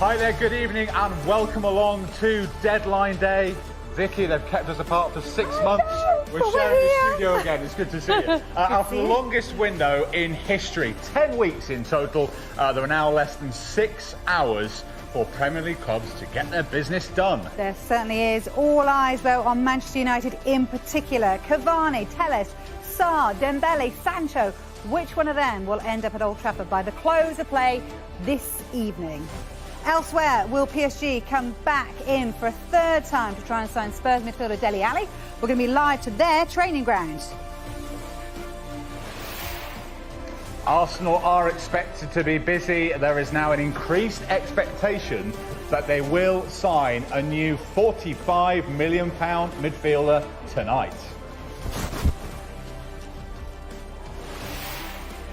Hi there, good evening and welcome along to Deadline Day. Vicky, they've kept us apart for 6 months. We're sharing the studio again. It's good to see you. Our longest window in history, 10 weeks in total. There are now less than 6 hours for Premier League clubs to get their business done. There certainly is. All eyes, though, on Manchester United in particular. Cavani, Telles, Sarr, Dembele, Sancho. Which one of them will end up at Old Trafford by the close of play this evening? Elsewhere, will PSG come back in for a third time to try and sign Spurs midfielder Dele Alli? We're going to be live to their training grounds. Arsenal are expected to be busy. There is now an increased expectation that they will sign a new £45 million midfielder tonight.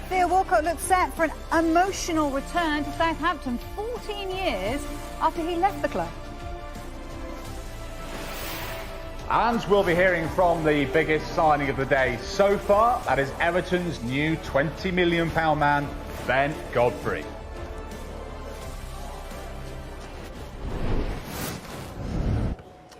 Theo Walcott looks set for an emotional return to Southampton 14 years after he left the club. And we'll be hearing from the biggest signing of the day so far. That is Everton's new £20 million man, Ben Godfrey.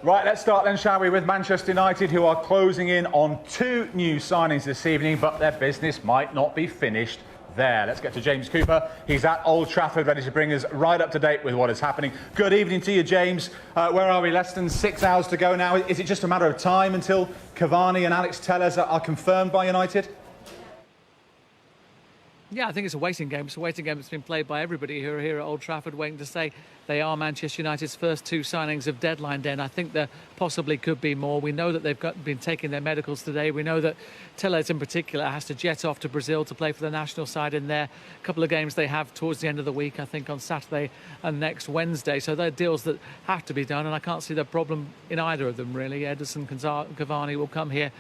Right, let's start then, shall we, with Manchester United, who are closing in on 2 new signings this evening, but their business might not be finished there. Let's get to James Cooper. He's at Old Trafford, ready to bring us right up to date with what is happening. Good evening to you, James. Where are we? Less than 6 hours to go now. Is it just a matter of time until Cavani and Alex Telles are confirmed by United? Yeah, I think it's a waiting game. It's a waiting game that's been played by everybody who are here at Old Trafford, waiting to say they are Manchester United's first 2 signings of deadline day. And I think there possibly could be more. We know that they've been taking their medicals today. We know that Telles in particular has to jet off to Brazil to play for the national side in their couple of games they have towards the end of the week, I think on Saturday and next Wednesday. So they're deals that have to be done, and I can't see the problem in either of them, really. Ederson, Cavani will come here,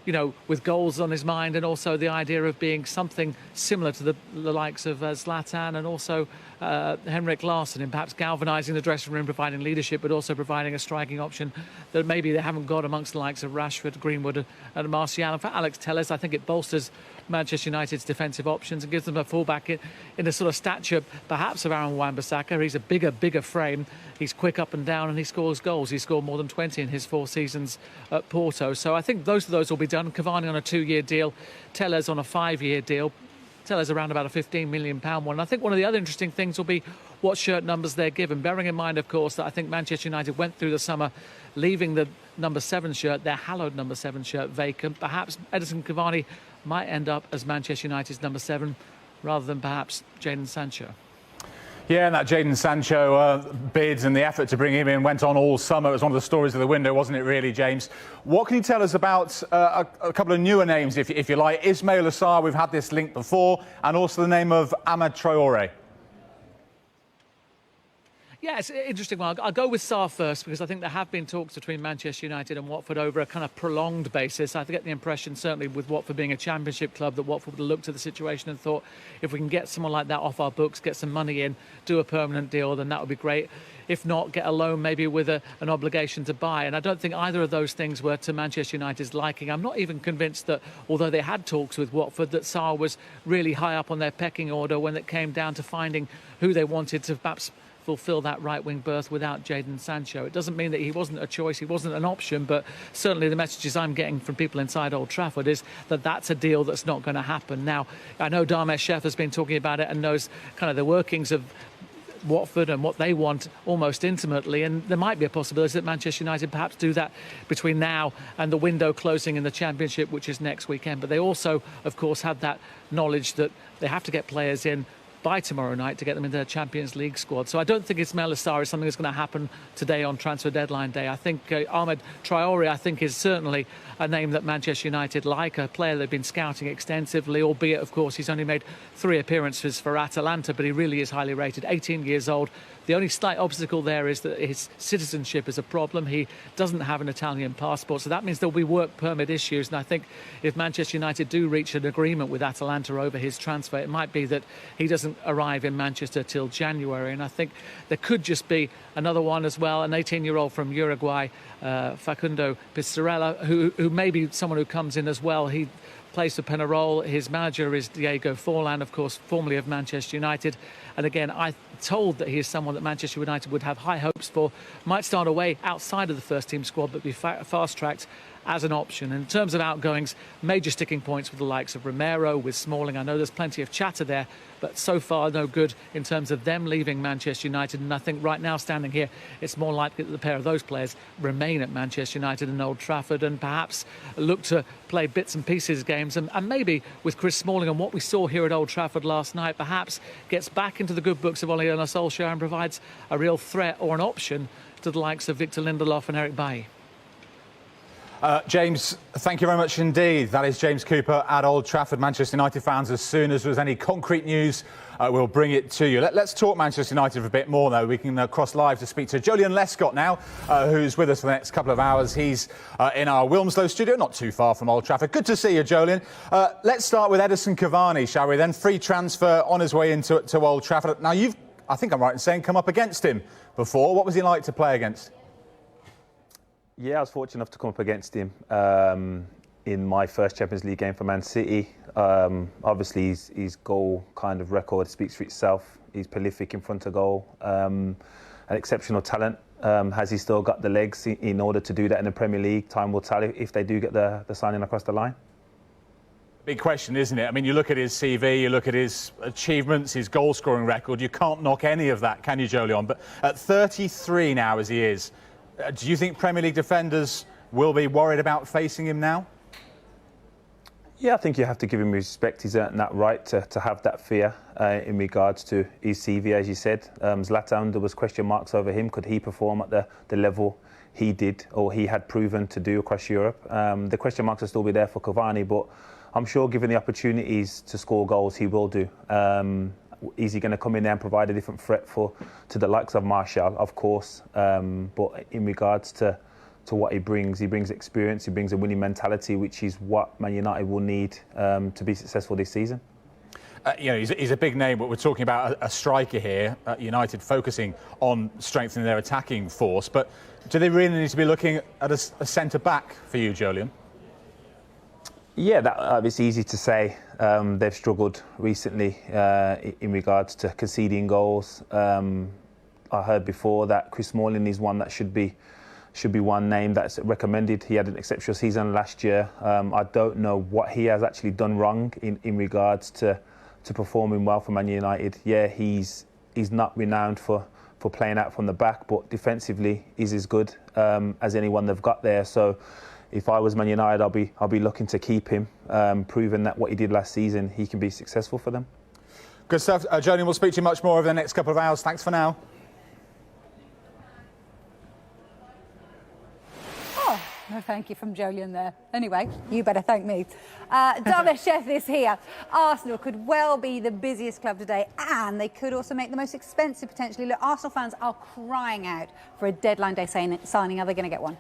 you know, with goals on his mind, and also the idea of being something similar to the likes of Zlatan and also Henrik Larsson, and perhaps galvanising the dressing room, providing leadership, but also providing a striking option that maybe they haven't got amongst the likes of Rashford, Greenwood and Martial. And for Alex Telles, I think it bolsters Manchester United's defensive options and gives them a fullback in a sort of stature perhaps of Aaron Wan-Bissaka. He's a bigger frame. He's quick up and down, and he scores goals. He scored more than 20 in his 4 seasons at Porto. So I think those will be done. Cavani on a 2-year deal, Telles on a 5-year deal. Telles around about a £15 million one. And I think one of the other interesting things will be what shirt numbers they're given, bearing in mind, of course, that I think Manchester United went through the summer leaving the number 7 shirt, their hallowed number 7 shirt, vacant. Perhaps Edinson Cavani might end up as Manchester United's number 7 rather than perhaps Jadon Sancho. Yeah, and that Jadon Sancho bids and the effort to bring him in went on all summer. It was one of the stories of the window, wasn't it, really, James? What can you tell us about a couple of newer names, if you like? Ismail Assar, we've had this link before, and also the name of Amad Traore. Yeah, it's an interesting one. I'll go with Sarr first, because I think there have been talks between Manchester United and Watford over a kind of prolonged basis. I get the impression, certainly with Watford being a championship club, that Watford would have looked at the situation and thought, if we can get someone like that off our books, get some money in, do a permanent deal, then that would be great. If not, get a loan maybe with an obligation to buy. And I don't think either of those things were to Manchester United's liking. I'm not even convinced that, although they had talks with Watford, that Sarr was really high up on their pecking order when it came down to finding who they wanted to perhaps fulfill that right-wing berth without Jadon Sancho. It doesn't mean that he wasn't a choice, he wasn't an option, but certainly the messages I'm getting from people inside Old Trafford is that that's a deal that's not going to happen. Now, I know Dharmesh Sheth has been talking about it and knows kind of the workings of Watford and what they want almost intimately, and there might be a possibility that Manchester United perhaps do that between now and the window closing in the Championship, which is next weekend. But they also, of course, have that knowledge that they have to get players in by tomorrow night to get them into their Champions League squad. So I don't think Ismail Assar is something that's going to happen today on transfer deadline day. I think Amad Traore, I think, is certainly a name that Manchester United like, a player they've been scouting extensively, albeit, of course, he's only made 3 appearances for Atalanta, but he really is highly rated, 18 years old. The only slight obstacle there is that his citizenship is a problem. He doesn't have an Italian passport, so that means there'll be work permit issues. And I think if Manchester United do reach an agreement with Atalanta over his transfer, it might be that he doesn't arrive in Manchester till January. And I think there could just be another one as well, an 18-year-old from Uruguay, Facundo Pisarella, who may be someone who comes in as well. He plays for Penarol. His manager is Diego Forlan, of course, formerly of Manchester United. And again, I'm told that he is someone that Manchester United would have high hopes for. Might start away outside of the first-team squad, but be fast-tracked as an option. In terms of outgoings, major sticking points with the likes of Romero, with Smalling. I know there's plenty of chatter there, but so far no good in terms of them leaving Manchester United. And I think right now, standing here, it's more likely that the pair of those players remain at Manchester United and Old Trafford, and perhaps look to play bits and pieces games. And maybe with Chris Smalling and what we saw here at Old Trafford last night, perhaps gets back into the good books of Ole Gunnar Solskjaer and provides a real threat or an option to the likes of Victor Lindelof and Eric Bailly. James, thank you very much indeed. That is James Cooper at Old Trafford. Manchester United fans, as soon as there's any concrete news, we'll bring it to you. Let's talk Manchester United for a bit more, though. We can cross live to speak to Joleon Lescott now, who's with us for the next couple of hours. He's in our Wilmslow studio, not too far from Old Trafford. Good to see you, Joleon. Let's start with Edinson Cavani, shall we then? Free transfer on his way into Old Trafford. Now, you've, I think I'm right in saying, come up against him before. What was he like to play against? Yeah, I was fortunate enough to come up against him in my first Champions League game for Man City. Obviously, his goal kind of record speaks for itself. He's prolific in front of goal, an exceptional talent. Has he still got the legs in order to do that in the Premier League? Time will tell if they do get the signing across the line. Big question, isn't it? I mean, you look at his CV, you look at his achievements, his goal-scoring record. You can't knock any of that, can you, Joleon? But at 33 now, as he is, do you think Premier League defenders will be worried about facing him now? Yeah, I think you have to give him respect. He's earned that right to have that fear in regards to his CV, as you said. Zlatan, there was question marks over him. Could he perform at the level he did or he had proven to do across Europe? The question marks will still be there for Cavani, but I'm sure given the opportunities to score goals, he will do. Is he going to come in there and provide a different threat to the likes of Martial? Of course. But in regards to what he brings experience, he brings a winning mentality, which is what Man United will need to be successful this season. You know, he's a big name, but we're talking about a striker here. United focusing on strengthening their attacking force. But do they really need to be looking at a centre-back for you, Joleon? Yeah, it's easy to say. They've struggled recently in regards to conceding goals. I heard before that Chris Smalling is one that should be one name that's recommended. He had an exceptional season last year. I don't know what he has actually done wrong in regards to performing well for Man United. Yeah, he's not renowned for playing out from the back, but defensively he's as good as anyone they've got there. So if I was Man United, I'll be looking to keep him, proving that what he did last season, he can be successful for them. Good stuff. Joleon, we'll speak to you much more over the next couple of hours. Thanks for now. Oh, no thank you from Joleon there. Anyway, you better thank me. Donna Chef is here. Arsenal could well be the busiest club today, and they could also make the most expensive potentially. Look, Arsenal fans are crying out for a deadline day signing. Are they going to get one?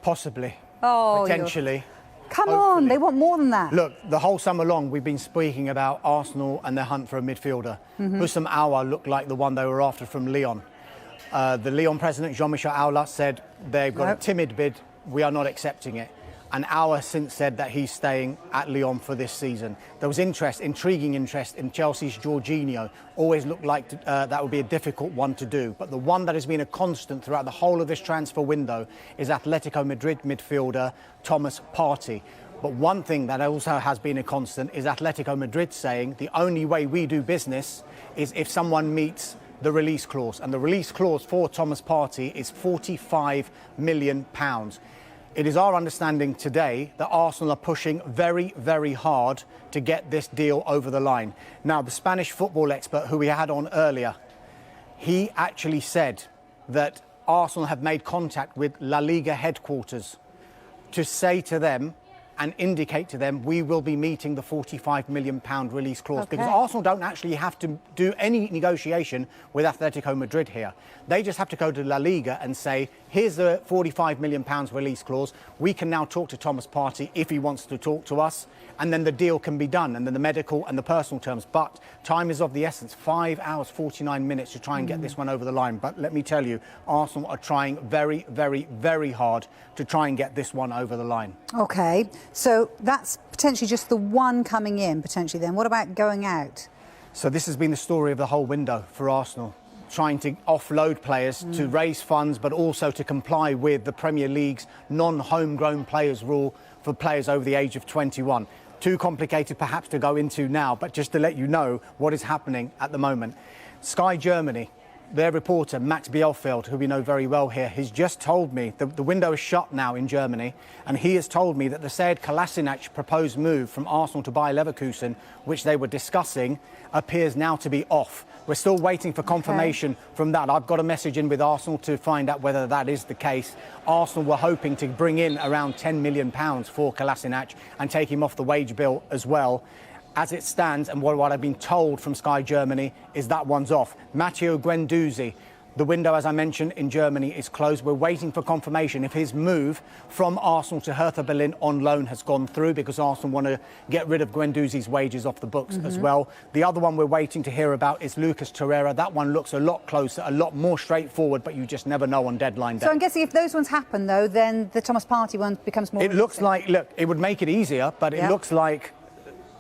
Possibly. Oh, potentially. Come on, they want more than that. Look, the whole summer long we've been speaking about Arsenal and their hunt for a midfielder. Houssam Aouar looked like the one they were after from Lyon. The Lyon president, Jean-Michel Aulas, said they've got a timid bid, we are not accepting it. And Aouar since said that he's staying at Lyon for this season. There was intriguing interest in Chelsea's Jorginho. Always looked like that would be a difficult one to do. But the one that has been a constant throughout the whole of this transfer window is Atletico Madrid midfielder Thomas Partey. But one thing that also has been a constant is Atletico Madrid saying the only way we do business is if someone meets the release clause. And the release clause for Thomas Partey is £45 million. It is our understanding today that Arsenal are pushing very, very hard to get this deal over the line. Now, the Spanish football expert who we had on earlier, he actually said that Arsenal have made contact with La Liga headquarters to say to them and indicate to them we will be meeting the £45 million release clause. Because Arsenal don't actually have to do any negotiation with Atletico Madrid here. They just have to go to La Liga and say, here's the £45 million release clause. We can now talk to Thomas Partey if he wants to talk to us, and then the deal can be done, and then the medical and the personal terms. But time is of the essence. 5 hours, 49 minutes to try and get this one over the line. But let me tell you, Arsenal are trying very, very, very hard to try and get this one over the line. OK, so that's potentially just the one coming in, potentially then? What about going out? So this has been the story of the whole window for Arsenal, trying to offload players to raise funds, but also to comply with the Premier League's non-homegrown players rule for players over the age of 21. Too complicated perhaps to go into now, but just to let you know what is happening at the moment. Sky Germany, their reporter, Max Bielfeld, who we know very well here, has just told me the window is shut now in Germany, and he has told me that the Sead Kolasinac proposed move from Arsenal to Bayer Leverkusen, which they were discussing, appears now to be off. We're still waiting for confirmation from that. I've got a message in with Arsenal to find out whether that is the case. Arsenal were hoping to bring in around £10 million for Kolasinac and take him off the wage bill as well. As it stands, and what I've been told from Sky Germany, is that one's off. Matteo Guendouzi, the window, as I mentioned, in Germany is closed. We're waiting for confirmation if his move from Arsenal to Hertha Berlin on loan has gone through, because Arsenal want to get rid of Guendouzi's wages off the books as well. The other one we're waiting to hear about is Lucas Torreira. That one looks a lot closer, a lot more straightforward, but you just never know on deadline day. So I'm guessing if those ones happen, though, then the Thomas Partey one becomes more... It looks like, look, it would make it easier, but it looks like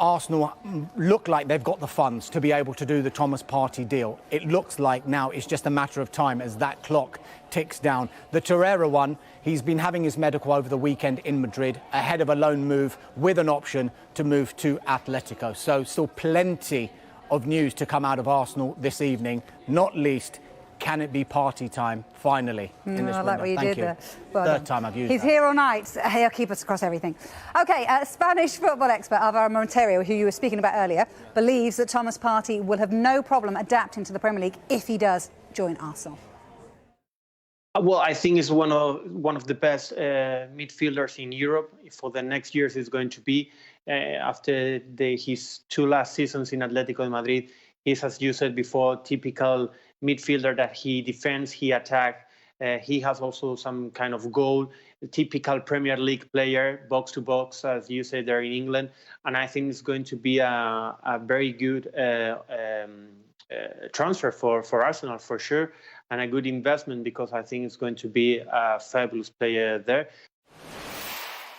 Arsenal look like they've got the funds to be able to do the Thomas Partey deal. It looks like now it's just a matter of time as that clock ticks down. The Torreira one, he's been having his medical over the weekend in Madrid, ahead of a loan move with an option to move to Atletico. So still plenty of news to come out of Arsenal this evening, not least, can it be party time finally in this I like window? what you Thank did you. there. Well Third done. time I've used He's that. here all night. He'll keep us across everything. OK, Spanish football expert Alvaro Monteiro, who you were speaking about earlier, believes that Thomas Partey will have no problem adapting to the Premier League if he does join Arsenal. Well, I think he's one of the best midfielders in Europe for the next years. Is going to be after his two last seasons in Atletico de Madrid. He's, as you said before, typical midfielder that he defends, he attacks. He has also some kind of goal, a typical Premier League player, box to box, as you say there in England. And I think it's going to be a very good transfer for Arsenal for sure, and a good investment, because I think it's going to be a fabulous player there.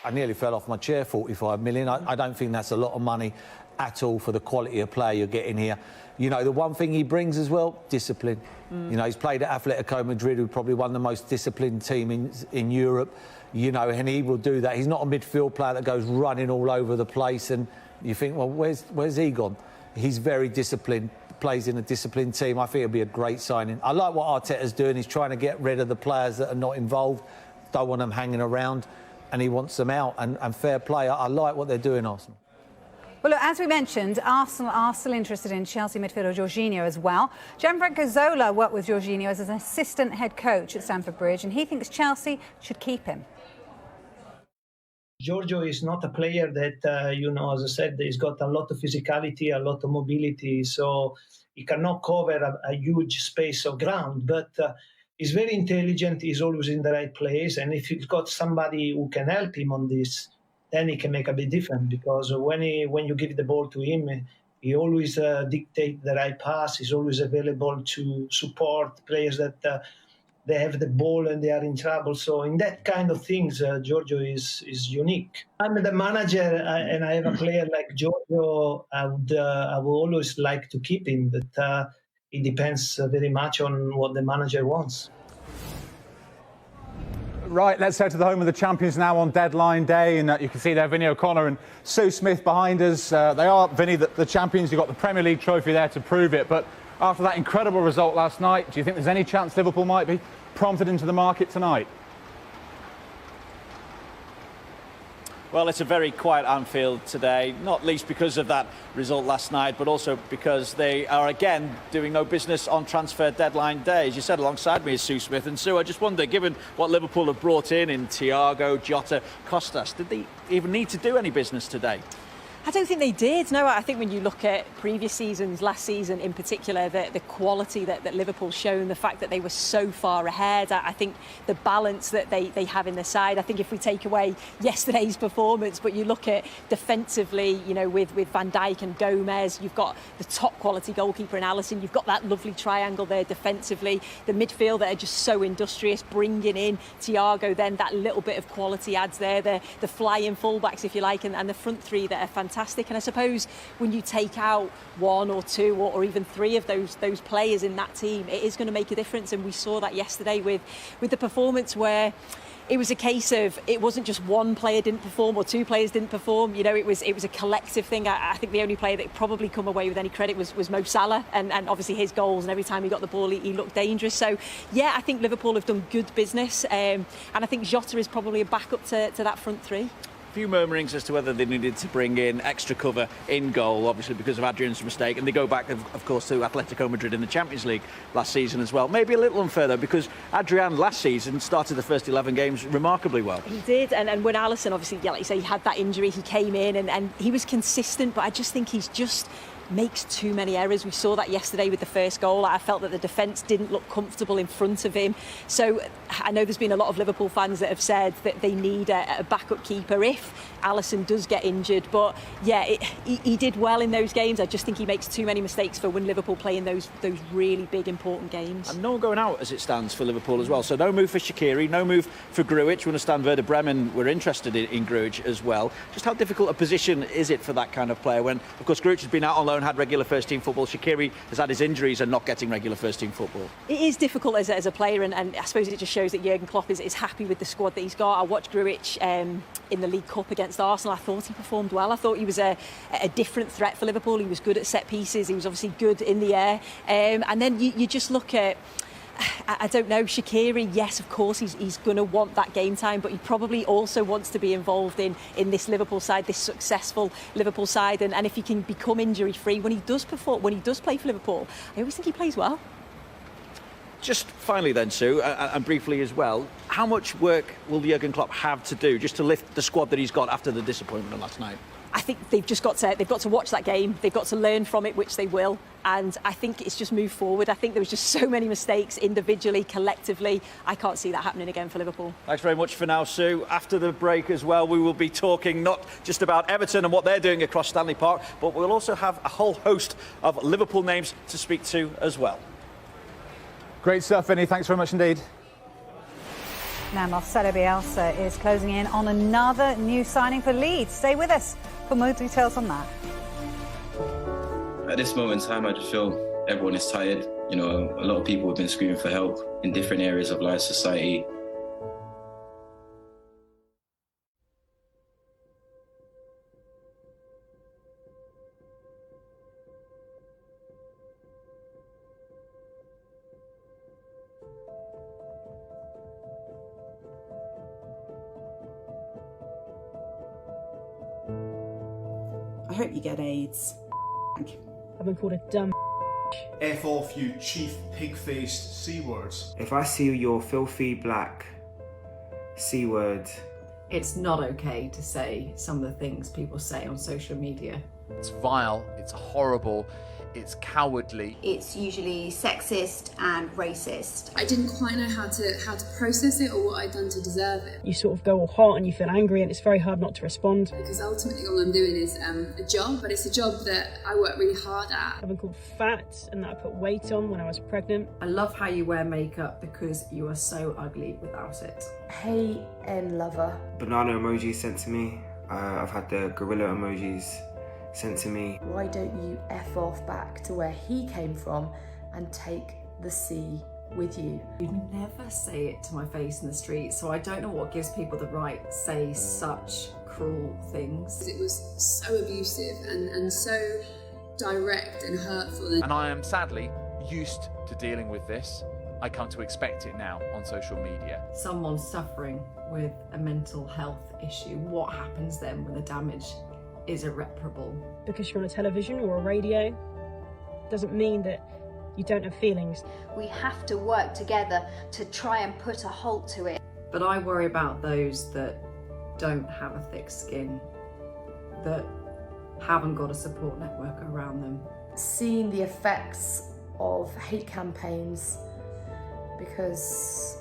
I nearly fell off my chair, 45 million. I don't think that's a lot of money at all for the quality of player you're getting here. You know, the one thing he brings as well, discipline. You know, he's played at Atletico Madrid, who's probably one of the most disciplined team in Europe, you know, and he will do that. He's not a midfield player that goes running all over the place, and you think, well, where's he gone? He's very disciplined, plays in a disciplined team. I think it'll be a great signing. I like what Arteta's doing. He's trying to get rid of the players that are not involved, don't want them hanging around, and he wants them out, and fair play. I like what they're doing, Arsenal. Well, look, as we mentioned, Arsenal are still interested in Chelsea midfielder Jorginho as well. Gianfranco Zola worked with Jorginho as an assistant head coach at Stamford Bridge, and he thinks Chelsea should keep him. Giorgio is not a player that, you know, as I said, he's got a lot of physicality, a lot of mobility, so he cannot cover a huge space of ground, but he's very intelligent, he's always in the right place, and if he's got somebody who can help him on this, then he can make a big difference, because when you give the ball to him, he always dictates the right pass. He's always available to support players that they have the ball and they are in trouble. So in that kind of things, Giorgio is unique. I'm the manager and I have a player like Giorgio. I would always like to keep him, but it depends very much on what the manager wants. Right, let's head to the home of the champions now on deadline day, and you can see there Vinny O'Connor and Sue Smith behind us. They are, Vinny, the champions. You've got the Premier League trophy there to prove it, but after that incredible result last night, do you think there's any chance Liverpool might be prompted into the market tonight? Well, it's a very quiet Anfield today, not least because of that result last night, but also because they are again doing no business on transfer deadline day. As you said, alongside me is Sue Smith. And Sue, I just wonder, given what Liverpool have brought in Thiago, Jota, Costas, did they even need to do any business today? I don't think they did. No, I think when you look at previous seasons, last season in particular, the quality that Liverpool's shown, the fact that they were so far ahead, I think the balance that they have in the side, I think if we take away yesterday's performance, but you look at defensively, you know, with Van Dijk and Gomez, you've got the top quality goalkeeper in Alisson, you've got that lovely triangle there defensively, the midfield that are just so industrious, bringing in Thiago, then that little bit of quality adds there, the flying fullbacks, if you like, and the front three that are fantastic. And I suppose when you take out one or two or even three of those players in that team, it is going to make a difference. And we saw that yesterday with the performance where it was a case of it wasn't just one player didn't perform or two players didn't perform. You know, it was a collective thing. I think the only player that probably come away with any credit was Mo Salah, and obviously his goals, and every time he got the ball he looked dangerous. So yeah, I think Liverpool have done good business, and I think Jota is probably a backup to that front three. A few murmurings as to whether they needed to bring in extra cover in goal, obviously because of Adrian's mistake, and they go back of course to Atletico Madrid in the Champions League last season as well. Maybe a little unfair though, because Adrian last season started the first 11 games remarkably well. He did, and when Alisson obviously, yeah, like you say, he had that injury, he came in and he was consistent, but I just think he's just makes too many errors. We saw that yesterday with the first goal. I felt that the defence didn't look comfortable in front of him. So I know there's been a lot of Liverpool fans that have said that they need a backup keeper if Alisson does get injured. But yeah, he did well in those games. I just think he makes too many mistakes for when Liverpool play in those really big, important games. And no one going out as it stands for Liverpool as well. So no move for Shaqiri, no move for Grujic. We understand Werder Bremen were interested in Grujic as well. Just how difficult a position is it for that kind of player when, of course, Grujic has been out on loan, had regular first-team football. Shaqiri has had his injuries and not getting regular first-team football. It is difficult as a player, and I suppose it just shows that Jurgen Klopp is happy with the squad that he's got. I watched Grujic in the League Cup against Arsenal. I thought he performed well. I thought he was a different threat for Liverpool. He was good at set pieces. He was obviously good in the air. And then you just look at, I don't know, Shaqiri, yes, of course, he's going to want that game time, but he probably also wants to be involved in this Liverpool side, this successful Liverpool side. And if he can become injury-free when he does perform, when he does play for Liverpool, I always think he plays well. Just finally then, Sue, and briefly as well, how much work will Jurgen Klopp have to do just to lift the squad that he's got after the disappointment of last night? I think they've got to watch that game. They've got to learn from it, which they will. And I think it's just moved forward. I think there was just so many mistakes individually, collectively. I can't see that happening again for Liverpool. Thanks very much for now, Sue. After the break as well, we will be talking not just about Everton and what they're doing across Stanley Park, but we'll also have a whole host of Liverpool names to speak to as well. Great stuff, Vinny. Thanks very much indeed. Now Marcelo Bielsa is closing in on another new signing for Leeds. Stay with us for more details on that. At this moment in time, I just feel everyone is tired. You know, a lot of people have been screaming for help in different areas of life, society. I hope you get AIDS. I've been called a dumb. F off, you chief pig-faced C-words. If I see your filthy black C-word. It's not okay to say some of the things people say on social media. It's vile, it's horrible, it's cowardly. It's usually sexist and racist. I didn't quite know how to process it or what I'd done to deserve it. You sort of go all hot and you feel angry, and it's very hard not to respond. Because ultimately all I'm doing is a job, but it's a job that I work really hard at. I've been called fat and that I put weight on when I was pregnant. I love how you wear makeup because you are so ugly without it. Hate and lover. Banana emojis sent to me. I've had the gorilla emojis sent to me. Why don't you F off back to where he came from and take the C with you? You'd never say it to my face in the street, so I don't know what gives people the right to say such cruel things. It was so abusive and so direct and hurtful. And I am sadly used to dealing with this. I come to expect it now on social media. Someone suffering with a mental health issue, what happens then when the damage is irreparable? Because you're on a television or a radio doesn't mean that you don't have feelings. We have to work together to try and put a halt to it. But I worry about those that don't have a thick skin, that haven't got a support network around them. Seeing the effects of hate campaigns, because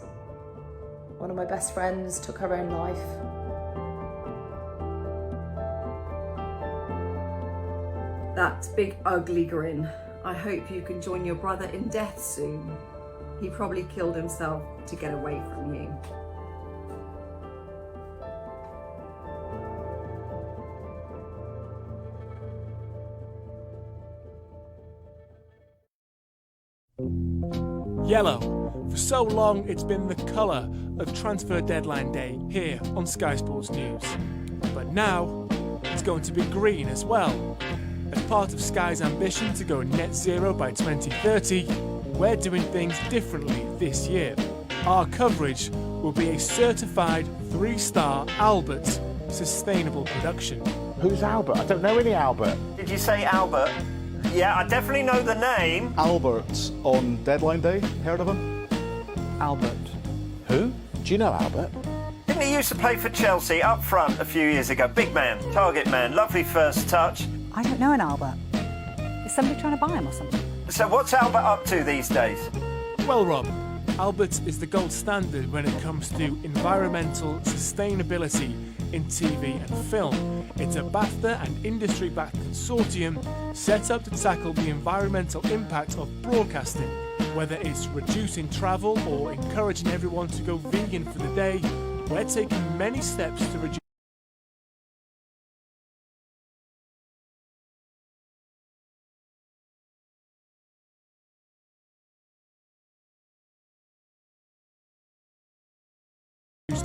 one of my best friends took her own life. That big ugly grin. I hope you can join your brother in death soon. He probably killed himself to get away from you. Yellow. For so long, it's been the colour of transfer deadline day here on Sky Sports News. But now, it's going to be green as well. As part of Sky's ambition to go net zero by 2030, we're doing things differently this year. Our coverage will be a certified 3-star Albert sustainable production. Who's Albert? I don't know any Albert. Did you say Albert? Yeah, I definitely know the name. Albert on deadline day. Heard of him? Albert. Who? Do you know Albert? Didn't he used to play for Chelsea up front a few years ago? Big man, target man, lovely first touch. I don't know an Albert. Is somebody trying to buy him or something? So what's Albert up to these days? Well, Rob, Albert is the gold standard when it comes to environmental sustainability in TV and film. It's a BAFTA and industry-backed consortium set up to tackle the environmental impact of broadcasting, whether it's reducing travel or encouraging everyone to go vegan for the day. We're taking many steps to reduce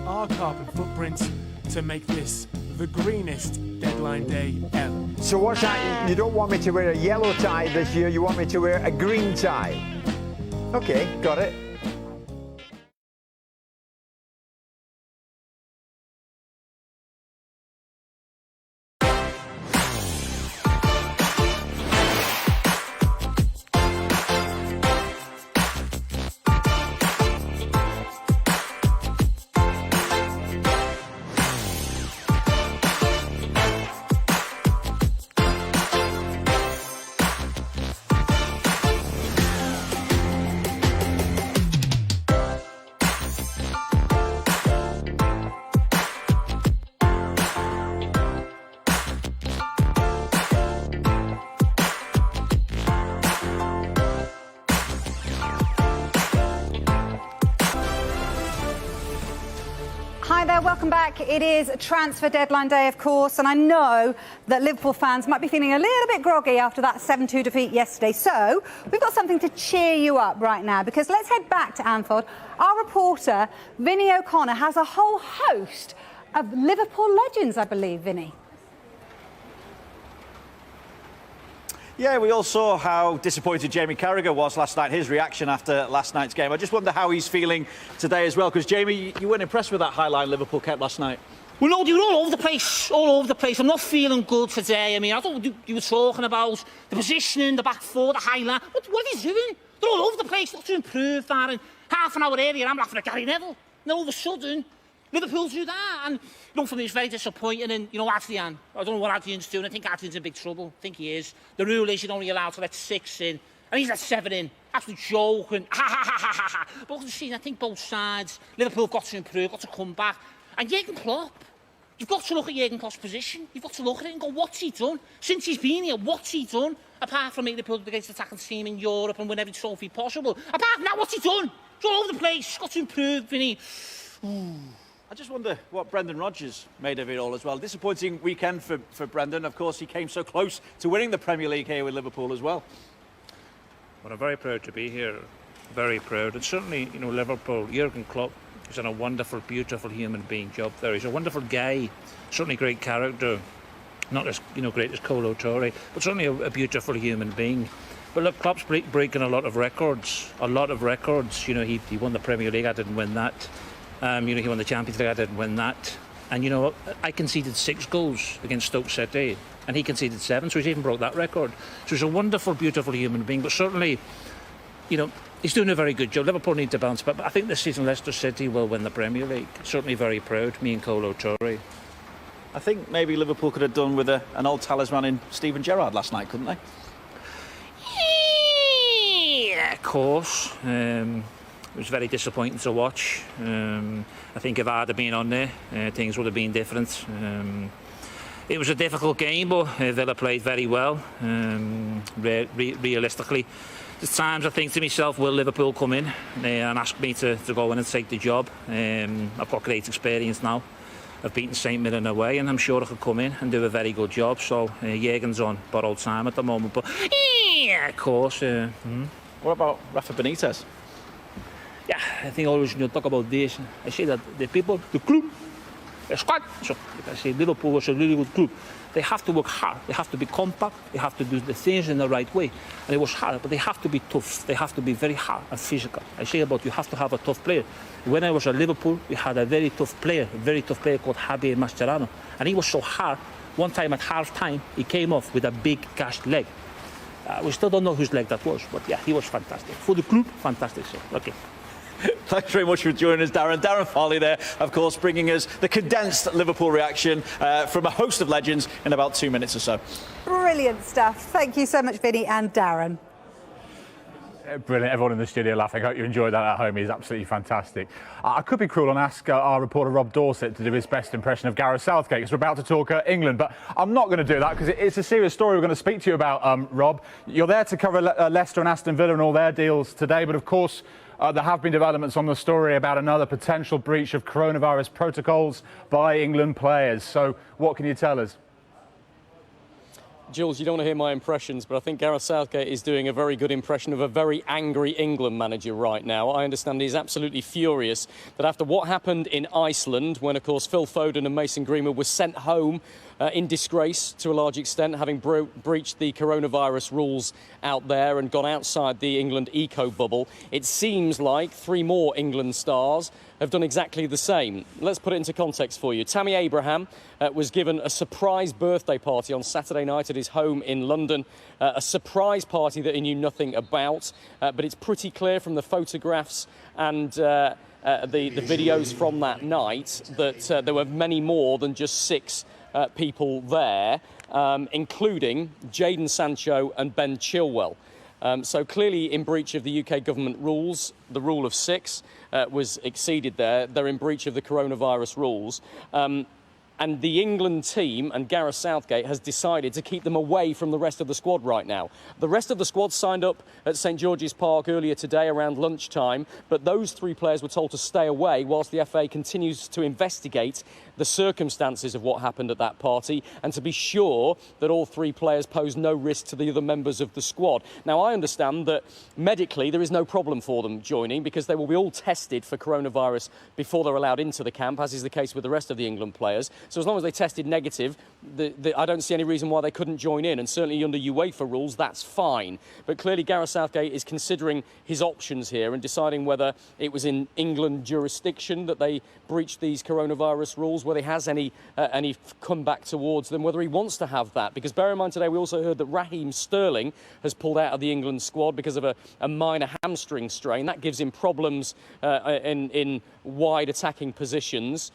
our carbon footprint to make this the greenest deadline day ever. So what's that? You don't want me to wear a yellow tie this year, you want me to wear a green tie? Okay, got it. Hi there, welcome back. It is transfer deadline day, of course, and I know that Liverpool fans might be feeling a little bit groggy after that 7-2 defeat yesterday. So we've got something to cheer you up right now, because let's head back to Anfield. Our reporter, Vinny O'Connor, has a whole host of Liverpool legends, I believe, Vinny. Yeah, we all saw how disappointed Jamie Carragher was last night, his reaction after last night's game. I just wonder how he's feeling today as well, because, Jamie, you weren't impressed with that high line Liverpool kept last night. Well, no, they were all over the place, I'm not feeling good today. I mean, I thought you were talking about the positioning, the back four, the high line. What are they doing? They're all over the place, not to improve that. And half an hour earlier, I'm laughing at Gary Neville. And then all of a sudden, Liverpool do that. And, for me, it's very disappointing. And, Adrian, I don't know what Adrian's doing. I think Adrian's in big trouble. I think he is. The rule is you're only allowed to let 6 in. And he's let 7 in. Absolute joke. And But I think both sides, Liverpool have got to improve, got to come back. And Jurgen Klopp, you've got to look at Jurgen Klopp's position. You've got to look at it and go, what's he done? Since he's been here, what's he done? Apart from make Liverpool the greatest attacking team in Europe and win every trophy possible. Apart from that, what's he done? It's all over the place. Got to improve, Vinny. I just wonder what Brendan Rodgers made of it all as well. Disappointing weekend for Brendan. Of course, he came so close to winning the Premier League here with Liverpool as well. Well, I'm very proud to be here. Very proud. And certainly, Liverpool, Jurgen Klopp has done a wonderful, beautiful human being job there. He's a wonderful guy. Certainly great character. Not as, great as Kolo Touré, but certainly a beautiful human being. But look, Klopp's breaking a lot of records. A lot of records. He won the Premier League. I didn't win that. He won the Champions League, I didn't win that. And I conceded 6 goals against Stoke City, and he conceded 7, so he's even broke that record. So he's a wonderful, beautiful human being, but certainly, he's doing a very good job. Liverpool need to bounce back, but I think this season Leicester City will win the Premier League. Certainly very proud, me and Kolo Touré. I think maybe Liverpool could have done with an old talisman in Steven Gerrard last night, couldn't they? Yeah, of course. It was very disappointing to watch. I think if I'd have been on there, things would have been different. It was a difficult game, but Villa played very well. Realistically, there's times I think to myself, will Liverpool come in and ask me to go in and take the job? I've got great experience now. I've beaten St Mirren away, and I'm sure I could come in and do a very good job. So Jurgen's on borrowed time at the moment, but yeah, of course. What about Rafa Benitez? Yeah, I think always when you talk about this, I say that the people, the club, the squad. So I say Liverpool was a really good club. They have to work hard. They have to be compact. They have to do the things in the right way. And it was hard, but they have to be tough. They have to be very hard and physical. I say about you have to have a tough player. When I was at Liverpool, we had a very tough player called Javier Mascherano. And he was so hard. One time at half-time, he came off with a big gashed leg. We still don't know whose leg that was, but yeah, he was fantastic. For the club, fantastic. So, okay. Thanks very much for joining us, Darren. Darren Farley there, of course, bringing us the condensed Liverpool reaction from a host of legends in about 2 minutes or so. Brilliant stuff. Thank you so much, Vinny and Darren. Brilliant. Everyone in the studio laughing. I hope you enjoyed that at home. He's absolutely fantastic. I could be cruel and ask our reporter Rob Dorset to do his best impression of Gareth Southgate, because we're about to talk England, but I'm not going to do that because it's a serious story we're going to speak to you about, Rob. You're there to cover Leicester and Aston Villa and all their deals today, but of course there have been developments on the story about another potential breach of coronavirus protocols by England players. So what can you tell us? Jules, you don't want to hear my impressions, but I think Gareth Southgate is doing a very good impression of a very angry England manager right now. I understand he's absolutely furious that after what happened in Iceland, when, of course, Phil Foden and Mason Greenwood were sent home in disgrace to a large extent, having breached the coronavirus rules out there and gone outside the England eco-bubble, it seems like 3 more England stars have done exactly the same. Let's put it into context for you. Tammy Abraham was given a surprise birthday party on Saturday night at his home in London, a surprise party that he knew nothing about, but it's pretty clear from the photographs and the videos from that night that there were many more than just 6 people there, including Jadon Sancho and Ben Chilwell. So clearly in breach of the UK government rules, the rule of 6 was exceeded there. They're in breach of the coronavirus rules. And the England team and Gareth Southgate has decided to keep them away from the rest of the squad right now. The rest of the squad signed up at St George's Park earlier today around lunchtime, but those 3 players were told to stay away whilst the FA continues to investigate the circumstances of what happened at that party and to be sure that all 3 players pose no risk to the other members of the squad. Now, I understand that medically there is no problem for them joining because they will be all tested for coronavirus before they're allowed into the camp, as is the case with the rest of the England players. So as long as they tested negative, I don't see any reason why they couldn't join in, and certainly under UEFA rules, that's fine. But clearly Gareth Southgate is considering his options here and deciding whether it was in England jurisdiction that they breached these coronavirus rules, whether he has any comeback towards them, whether he wants to have that. Because bear in mind today we also heard that Raheem Sterling has pulled out of the England squad because of a minor hamstring strain. That gives him problems in wide attacking positions.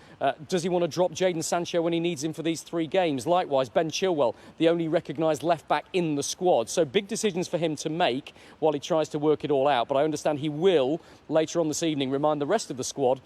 Does he want to drop Jadon Sancho when he needs him for these 3 games? Likewise, Ben Chilwell, the only recognised left-back in the squad. So big decisions for him to make while he tries to work it all out. But I understand he will, later on this evening, remind the rest of the squad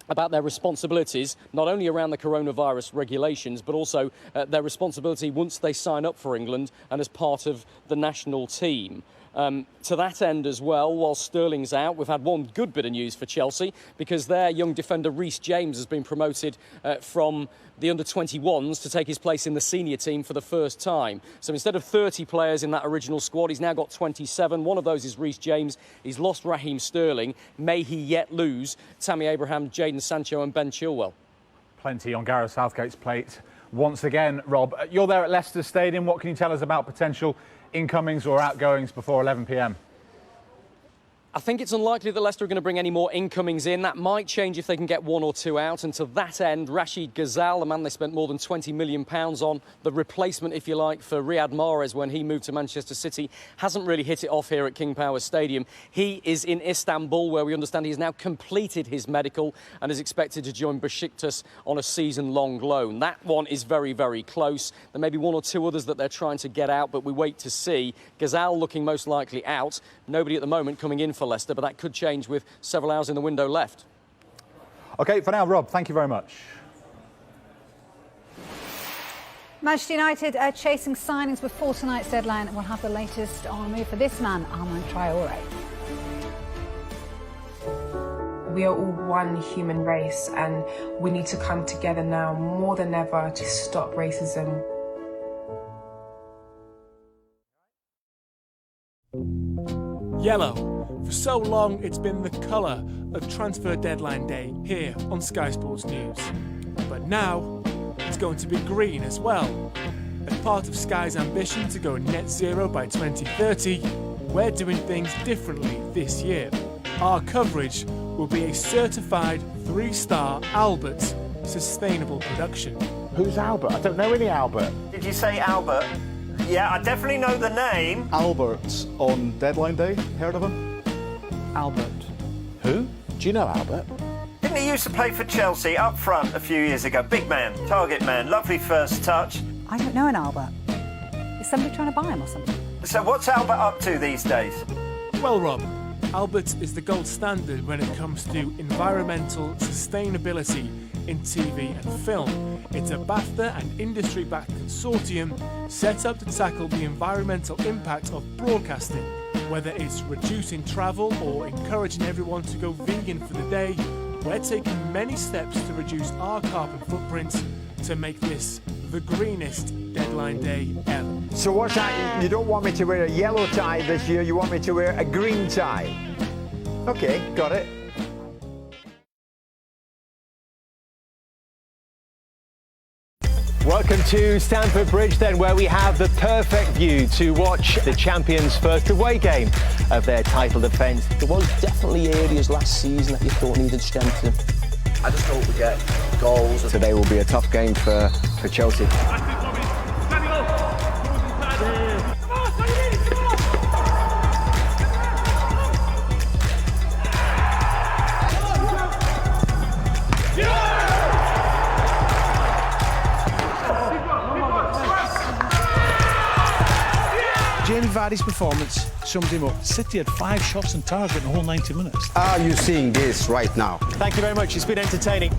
about their responsibilities, not only around the coronavirus regulations, but also their responsibility once they sign up for England and as part of the national team. To that end as well, while Sterling's out, we've had one good bit of news for Chelsea because their young defender Reece James has been promoted from the under-21s to take his place in the senior team for the first time. So instead of 30 players in that original squad, he's now got 27. One of those is Reece James. He's lost Raheem Sterling. May he yet lose Tammy Abraham, Jadon Sancho and Ben Chilwell. Plenty on Gareth Southgate's plate once again. Rob, you're there at Leicester Stadium. What can you tell us about potential incomings or outgoings before 11 p.m? I think it's unlikely that Leicester are going to bring any more incomings in. That might change if they can get one or two out. And to that end, Rashid Ghazal, the man they spent more than £20 million on, the replacement, if you like, for Riyad Mahrez when he moved to Manchester City, hasn't really hit it off here at King Power Stadium. He is in Istanbul, where we understand he has now completed his medical and is expected to join Besiktas on a season-long loan. That one is very, very close. There may be one or two others that they're trying to get out, but we wait to see. Ghazal looking most likely out. Nobody at the moment coming in for Leicester, but that could change with several hours in the window left. OK, for now, Rob, thank you very much. Manchester United are chasing signings before tonight's deadline, and we'll have the latest on a move for this man, Armand Traoré. We are all one human race, and we need to come together now more than ever to stop racism. Yellow. For so long, it's been the colour of transfer deadline day here on Sky Sports News. But now, it's going to be green as well. As part of Sky's ambition to go net zero by 2030, we're doing things differently this year. Our coverage will be a certified 3-star Albert sustainable production. Who's Albert? I don't know any Albert. Did you say Albert? Yeah, I definitely know the name. Albert on deadline day. Heard of him? Albert. Who? Do you know Albert? Didn't he used to play for Chelsea up front a few years ago? Big man, target man, lovely first touch. I don't know an Albert. Is somebody trying to buy him or something? So what's Albert up to these days? Well, Rob, Albert is the gold standard when it comes to environmental sustainability in TV and film. It's a BAFTA and industry-backed consortium set up to tackle the environmental impact of broadcasting. Whether it's reducing travel or encouraging everyone to go vegan for the day, we're taking many steps to reduce our carbon footprint to make this the greenest deadline day ever. So what's that? You don't want me to wear a yellow tie this year, you want me to wear a green tie. OK, got it. Welcome to Stamford Bridge then, where we have the perfect view to watch the champions' first away game of their title defence. There was definitely areas last season that you thought needed strengthening. I just hope we get goals. Today will be a tough game for Chelsea. Jamie Vardy's performance sums him up. City had 5 shots on target in the whole 90 minutes. Are you seeing this right now? Thank you very much. It's been entertaining.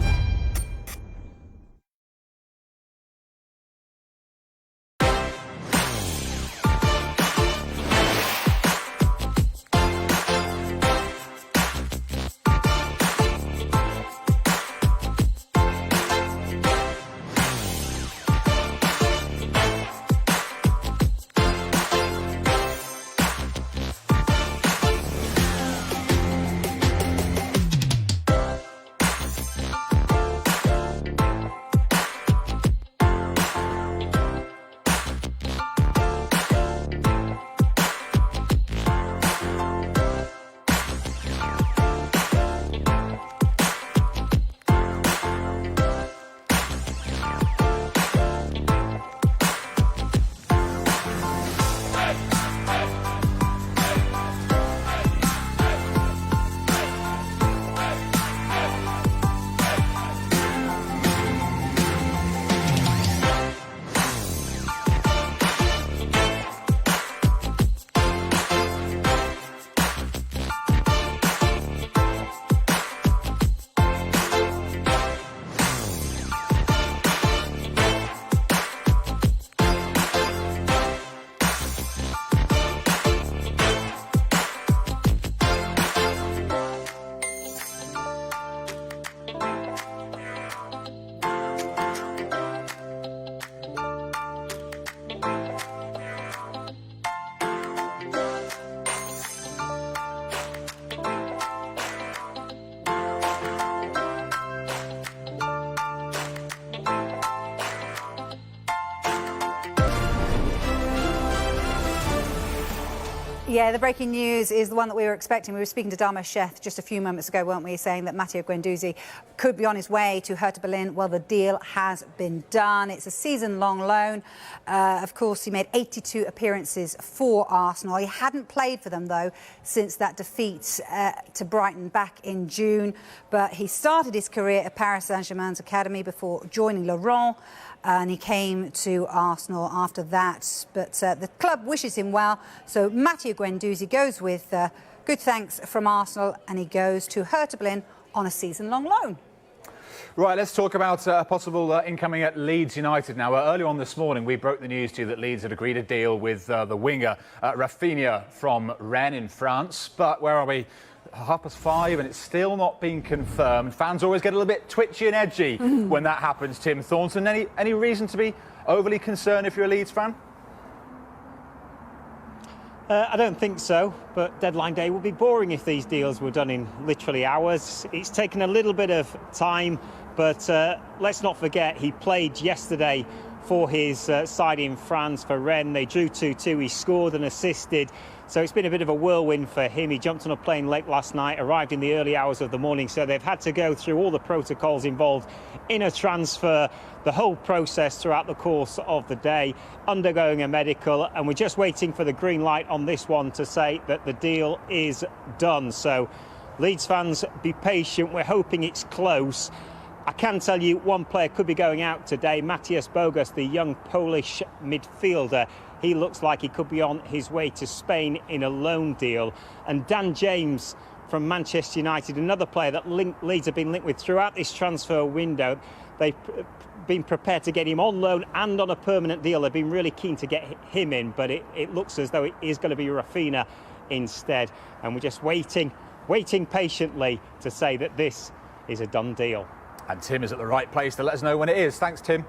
Yeah, the breaking news is the one that we were expecting. We were speaking to Dharma Sheth just a few moments ago, weren't we, saying that Matteo Guendouzi could be on his way to Hertha Berlin. Well, the deal has been done. It's a season-long loan. Of course, he made 82 appearances for Arsenal. He hadn't played for them, though, since that defeat to Brighton back in June. But he started his career at Paris Saint-Germain's academy before joining Lorient. And he came to Arsenal after that. But the club wishes him well. So Matteo Guendouzi goes with good thanks from Arsenal, and he goes to Hertha Berlin on a season-long loan. Right, let's talk about possible incoming at Leeds United now. Earlier on this morning, we broke the news to you that Leeds had agreed a deal with the winger Rafinha from Rennes in France. But where are we? 5:30, and it's still not been confirmed. Fans always get a little bit twitchy and edgy when that happens, Tim Thornton. Any reason to be overly concerned if you're a Leeds fan? I don't think so, but deadline day would be boring if these deals were done in literally hours. It's taken a little bit of time, but let's not forget he played yesterday for his side in France for Rennes. They drew 2-2, he scored and assisted. So it's been a bit of a whirlwind for him. He jumped on a plane late last night, arrived in the early hours of the morning, so they've had to go through all the protocols involved in a transfer, the whole process throughout the course of the day, undergoing a medical, and we're just waiting for the green light on this one to say that the deal is done. So Leeds fans, be patient, we're hoping it's close. I can tell you one player could be going out today, Matthias Bogusz, the young Polish midfielder. He looks like he could be on his way to Spain in a loan deal. And Dan James from Manchester United, another player that Leeds have been linked with throughout this transfer window. They've been prepared to get him on loan and on a permanent deal. They've been really keen to get him in, but it looks as though it is going to be Rafinha instead. And we're just waiting patiently to say that this is a done deal. And Tim is at the right place to let us know when it is. Thanks, Tim.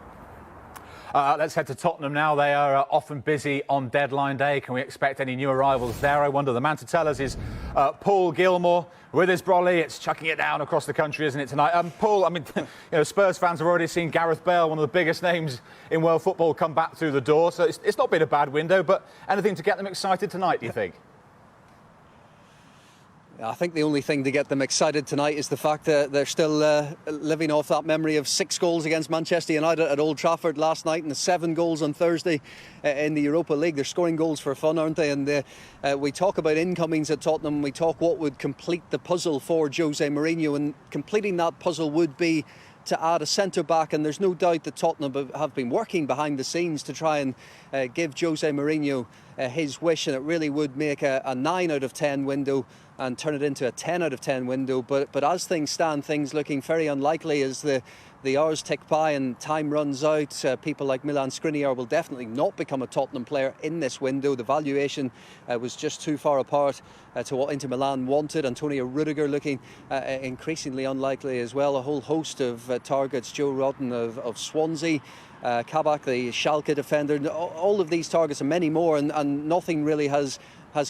Let's head to Tottenham now. They are often busy on deadline day. Can we expect any new arrivals there, I wonder? The man to tell us is Paul Gilmore. With his brolly, it's chucking it down across the country, isn't it, tonight? Paul, I mean, Spurs fans have already seen Gareth Bale, one of the biggest names in world football, come back through the door. So it's not been a bad window, but anything to get them excited tonight, do you think? I think the only thing to get them excited tonight is the fact that they're still living off that memory of 6 goals against Manchester United at Old Trafford last night and 7 goals on Thursday in the Europa League. They're scoring goals for fun, aren't they? And we talk about incomings at Tottenham. We talk what would complete the puzzle for Jose Mourinho, and completing that puzzle would be to add a centre-back, and there's no doubt that Tottenham have been working behind the scenes to try and give Jose Mourinho his wish, and it really would make a 9 out of 10 window and turn it into a 10 out of 10 window. But as things stand, things looking very unlikely as the hours tick by and time runs out. People like Milan Skriniar will definitely not become a Tottenham player in this window. The valuation was just too far apart to what Inter Milan wanted. Antonio Rudiger looking increasingly unlikely as well. A whole host of targets. Joe Rodden of Swansea. Kabak, the Schalke defender. All of these targets and many more, and nothing really has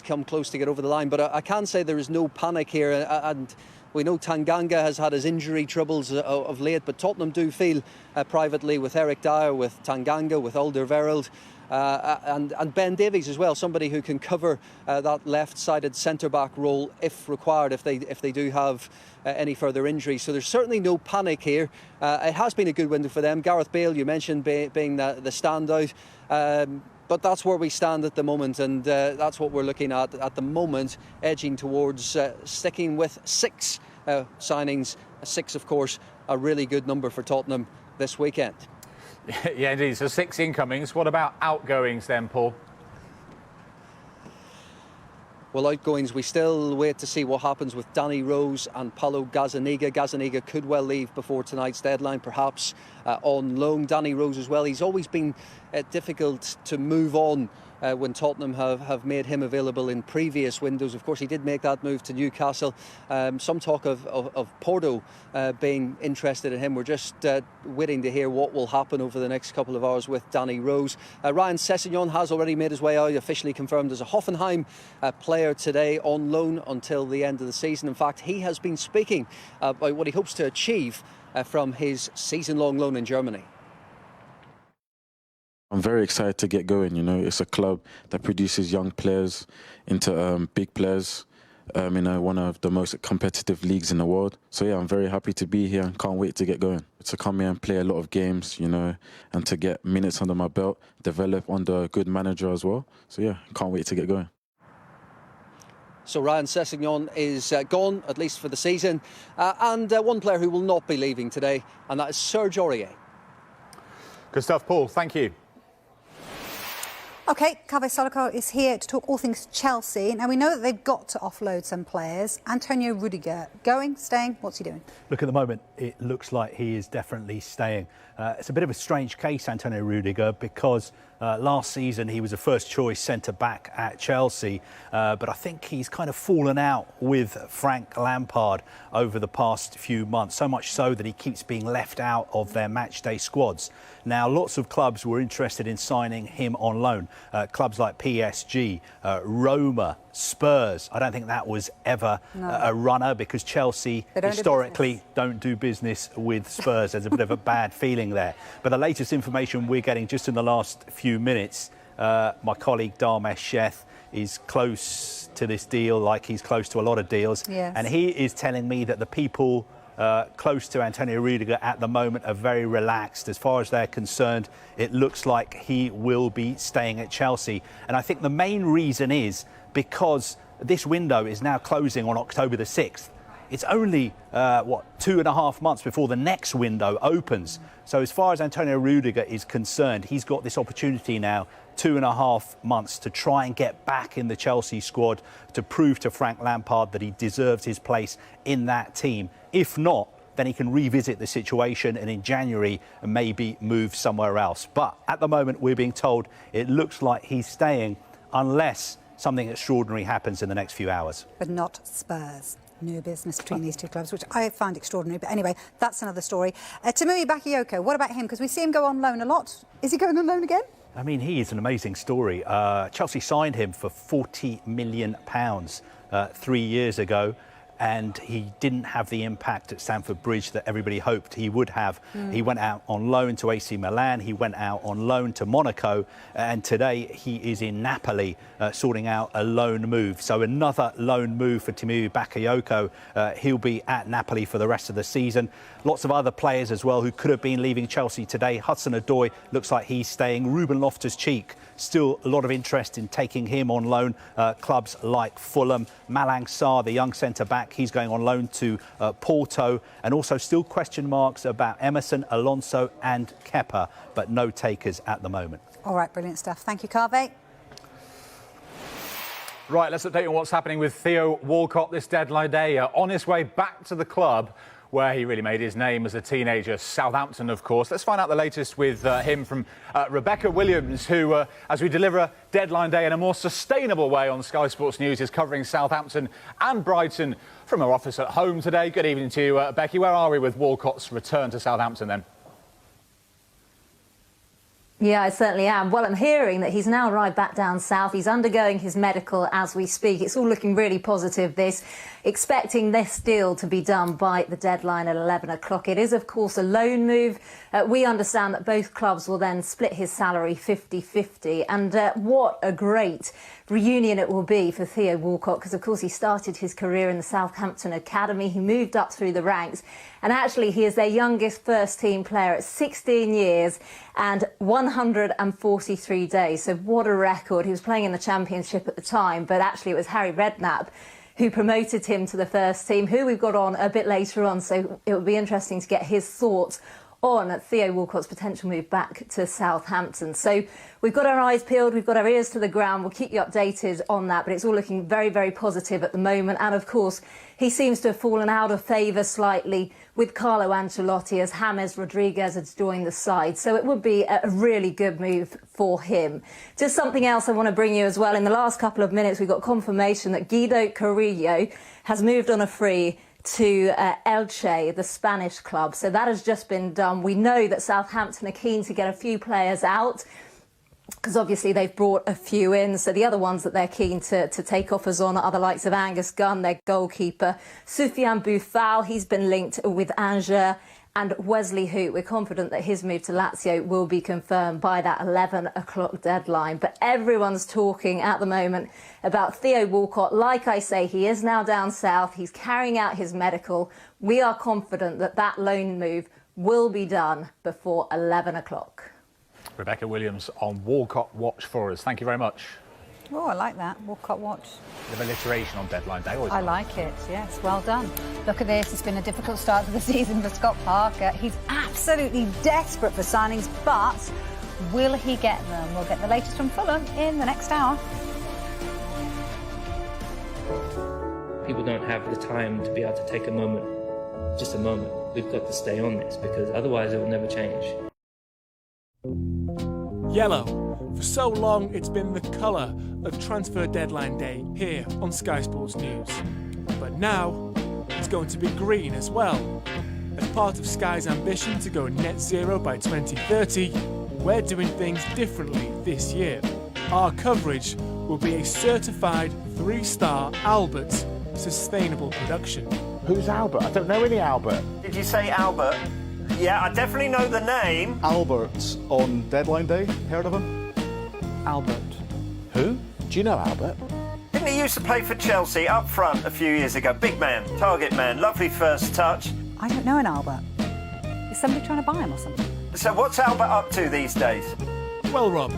come close to get over the line. But I can say there is no panic here, and we know Tanganga has had his injury troubles of late, but Tottenham do feel privately with Eric Dyer, with Tanganga, with Alderweireld, and Ben Davies as well, somebody who can cover that left-sided centre-back role if required, if they do have any further injuries. So there's certainly no panic here. It has been a good window for them. Gareth Bale, you mentioned being the standout. But that's where we stand at the moment, and that's what we're looking at the moment, edging towards sticking with 6 signings. 6, of course, a really good number for Tottenham this weekend. Yeah, indeed. So 6 incomings. What about outgoings then, Paul? Well, outgoings, we still wait to see what happens with Danny Rose and Paulo Gazzaniga. Gazzaniga could well leave before tonight's deadline, perhaps on loan. Danny Rose as well. He's always been difficult to move on when Tottenham have made him available in previous windows. Of course, he did make that move to Newcastle. Some talk of Porto being interested in him. We're just waiting to hear what will happen over the next couple of hours with Danny Rose. Ryan Sessegnon has already made his way out, officially confirmed as a Hoffenheim player today on loan until the end of the season. In fact, he has been speaking about what he hopes to achieve from his season-long loan in Germany. I'm very excited to get going. You know, it's a club that produces young players into big players in one of the most competitive leagues in the world. So yeah, I'm very happy to be here and can't wait to get going. To come here and play a lot of games, you know, and to get minutes under my belt, develop under a good manager as well. So yeah, can't wait to get going. So Ryan Sessegnon is gone, at least for the season. And one player who will not be leaving today, and that is Serge Aurier. Good stuff, Paul. Thank you. OK, Kaveh Solhekar is here to talk all things Chelsea. Now, we know that they've got to offload some players. Antonio Rudiger, going, staying? What's he doing? Look, at the moment, it looks like he is definitely staying. It's a bit of a strange case, Antonio Rudiger, because last season he was a first-choice centre-back at Chelsea. But I think he's kind of fallen out with Frank Lampard over the past few months, so much so that he keeps being left out of their matchday squads. Now, lots of clubs were interested in signing him on loan. Clubs like PSG, Roma, Spurs. I don't think that was ever a runner, because Chelsea historically don't do business with Spurs. There's a bit of a bad feeling there. But the latest information we're getting just in the last few minutes, my colleague Dharmesh Sheth is close to this deal, like he's close to a lot of deals. Yes. And he is telling me that the people close to Antonio Rudiger at the moment are very relaxed. As far as they're concerned, it looks like he will be staying at Chelsea. And I think the main reason is because this window is now closing on October the 6th. It's only, 2.5 months before the next window opens. So as far as Antonio Rudiger is concerned, he's got this opportunity now, 2.5 months, to try and get back in the Chelsea squad, to prove to Frank Lampard that he deserves his place in that team. If not, then he can revisit the situation and in January maybe move somewhere else. But at the moment, we're being told it looks like he's staying unless something extraordinary happens in the next few hours. But not Spurs. New business between these two clubs, which I find extraordinary. But anyway, that's another story. Tammy Bakayoko, what about him? Because we see him go on loan a lot. Is he going on loan again? I mean, he is an amazing story. Chelsea signed him for £40 million 3 years ago, and he didn't have the impact at Stamford Bridge that everybody hoped he would have. He went out on loan to AC Milan, he went out on loan to Monaco, and today he is in Napoli sorting out a loan move. So another loan move for Tammy Bakayoko. He'll be at Napoli for the rest of the season. Lots of other players as well who could have been leaving Chelsea today. Hudson-Odoi looks like he's staying. Ruben Loftus-Cheek, still a lot of interest in taking him on loan. Clubs like Fulham. Malang Sarr, the young centre-back, he's going on loan to Porto. And also still question marks about Emerson, Alonso and Kepa, but no takers at the moment. All right, brilliant stuff. Thank you, Kaveh. Right, let's update you on what's happening with Theo Walcott this deadline day. On his way back to the club where he really made his name as a teenager, Southampton, of course. Let's find out the latest with him from Rebecca Williams, who, as we deliver deadline day in a more sustainable way on Sky Sports News, is covering Southampton and Brighton from her office at home today. Good evening to you, Becky. Where are we with Walcott's return to Southampton then? Yeah, I certainly am. Well, I'm hearing that he's now arrived back down south. He's undergoing his medical as we speak. It's all looking really positive, this. Expecting this deal to be done by the deadline at 11 o'clock. It is, of course, a loan move. We understand that both clubs will then split his salary 50-50. And what a great reunion it will be for Theo Walcott, because, of course, he started his career in the Southampton Academy. He moved up through the ranks. And actually, he is their youngest first-team player at 16 years and 143 days. So what a record. He was playing in the Championship at the time, but actually it was Harry Redknapp who promoted him to the first team, who we've got on a bit later on. So it will be interesting to get his thoughts on Theo Walcott's potential move back to Southampton. So we've got our eyes peeled, we've got our ears to the ground. We'll keep you updated on that, but it's all looking very, very positive at the moment. And of course, he seems to have fallen out of favour slightly with Carlo Ancelotti as James Rodriguez has joined the side. So it would be a really good move for him. Just something else I want to bring you as well. In the last couple of minutes, we got confirmation that Guido Carrillo has moved on a free to Elche, the Spanish club. So that has just been done. We know that Southampton are keen to get a few players out, because obviously they've brought a few in. So the other ones that they're keen to take offers on are the likes of Angus Gunn, their goalkeeper. Soufiane Boufal, he's been linked with Angers And Wesley Hoot, we're confident that his move to Lazio will be confirmed by that 11 o'clock deadline. But everyone's talking at the moment about Theo Walcott. Like I say, he is now down south. He's carrying out his medical. We are confident that that loan move will be done before 11 o'clock. Rebecca Williams on Walcott Watch for us. Thank you very much. Oh, I like that. Walcott Watch. Bit of alliteration on deadline day. I like it, yes, well done. Look at this, it's been a difficult start to the season for Scott Parker. He's absolutely desperate for signings, but will he get them? We'll get the latest from Fulham in the next hour. People don't have the time to be able to take a moment, just a moment. We've got to stay on this because otherwise it will never change. Yellow. For so long, it's been the colour of transfer deadline day here on Sky Sports News. But now, it's going to be green as well. As part of Sky's ambition to go net zero by 2030, we're doing things differently this year. Our coverage will be a certified 3-star Albert sustainable production. Who's Albert? I don't know any Albert. Did you say Albert? Yeah, I definitely know the name. Albert's on deadline day. Heard of him? Albert. Who? Do you know Albert? Didn't he used to play for Chelsea up front a few years ago? Big man, target man, lovely first touch. I don't know an Albert. Is somebody trying to buy him or something? So what's Albert up to these days? Well, Rob,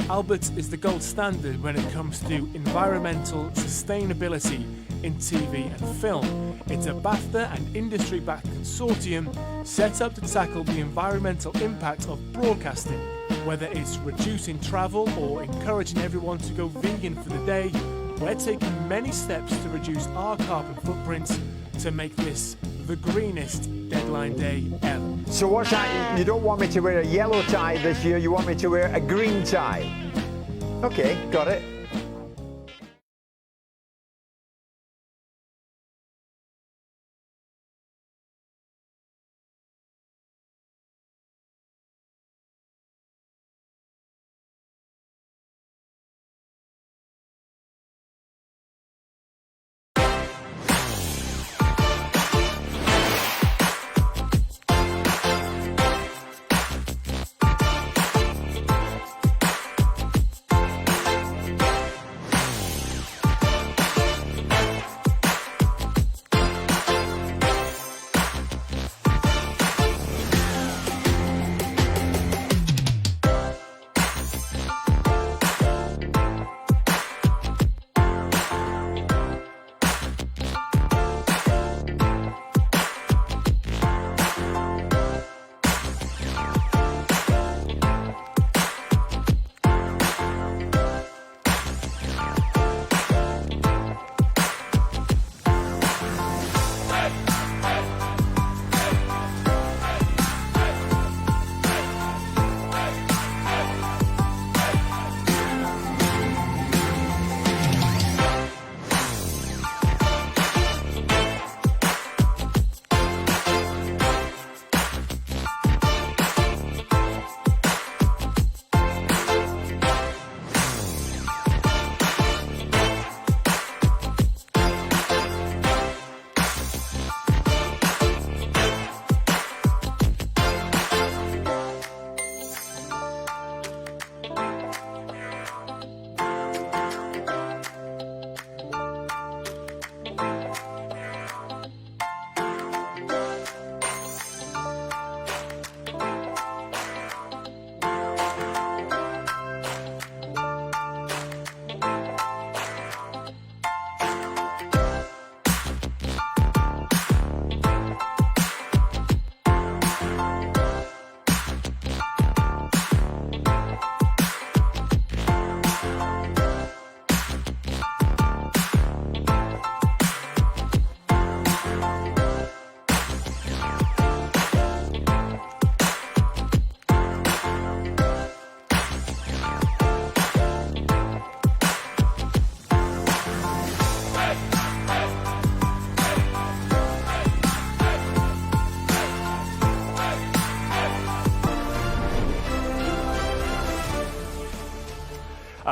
Albert is the gold standard when it comes to environmental sustainability in TV and film. It's a BAFTA and industry-backed consortium set up to tackle the environmental impact of broadcasting. Whether it's reducing travel or encouraging everyone to go vegan for the day, we're taking many steps to reduce our carbon footprint to make this the greenest deadline day ever. So what's that? You don't want me to wear a yellow tie this year, you want me to wear a green tie. Okay, got it.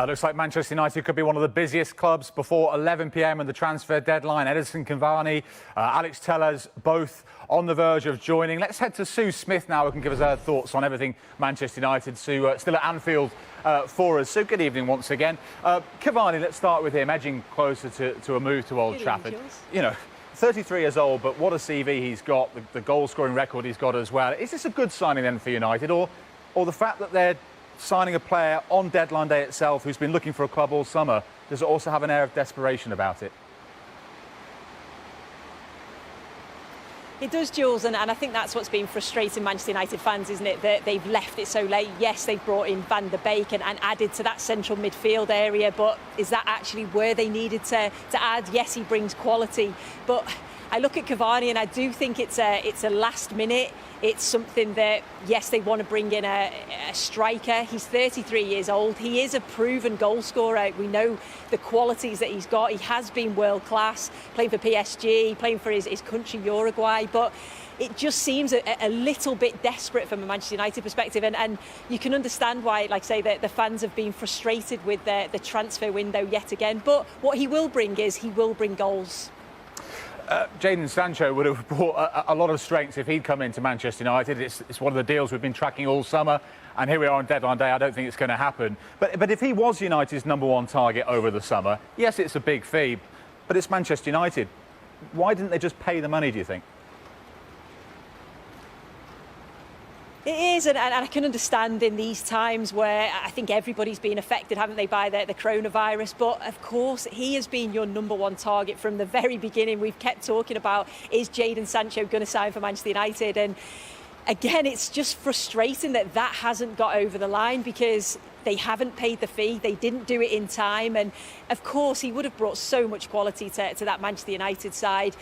Looks like Manchester United could be one of the busiest clubs before 11 p.m. and the transfer deadline. Edinson Cavani, Alex Telles, both on the verge of joining. Let's head to Sue Smith now, who can give us her thoughts on everything Manchester United. Sue, still at Anfield for us. Sue, good evening once again. Cavani, let's start with him, edging closer to a move to Old Trafford. You know, 33 years old, but what a CV he's got, the goal-scoring record he's got as well. Is this a good signing then for United, or the fact that they're signing a player on deadline day itself who's been looking for a club all summer, does it also have an air of desperation about it? It does, Jules, and I think that's what's been frustrating Manchester United fans, isn't it? That they've left it so late. Yes, they've brought in Van der Beek and added to that central midfield area, but is that actually where they needed to add? Yes, he brings quality, but I look at Cavani and I do think it's a last minute. It's something that, yes, they want to bring in a striker. He's 33 years old. He is a proven goal scorer. We know the qualities that he's got. He has been world class, playing for PSG, playing for his country, Uruguay. But it just seems a little bit desperate from a Manchester United perspective. And you can understand why, like I say, the fans have been frustrated with the transfer window yet again. But what he will bring is he will bring goals. Jadon Sancho would have brought a lot of strength if he'd come into Manchester United. It's one of the deals we've been tracking all summer, and here we are on deadline day. I don't think it's going to happen. But if he was United's #1 target over the summer, yes, it's a big fee, but it's Manchester United. Why didn't they just pay the money, do you think? It is, and I can understand in these times where I think everybody's been affected, haven't they, by the coronavirus. But, of course, he has been your #1 target from the very beginning. We've kept talking about, is Jadon Sancho going to sign for Manchester United? And, again, it's just frustrating that hasn't got over the line because they haven't paid the fee. They didn't do it in time. And, of course, he would have brought so much quality to that Manchester United side.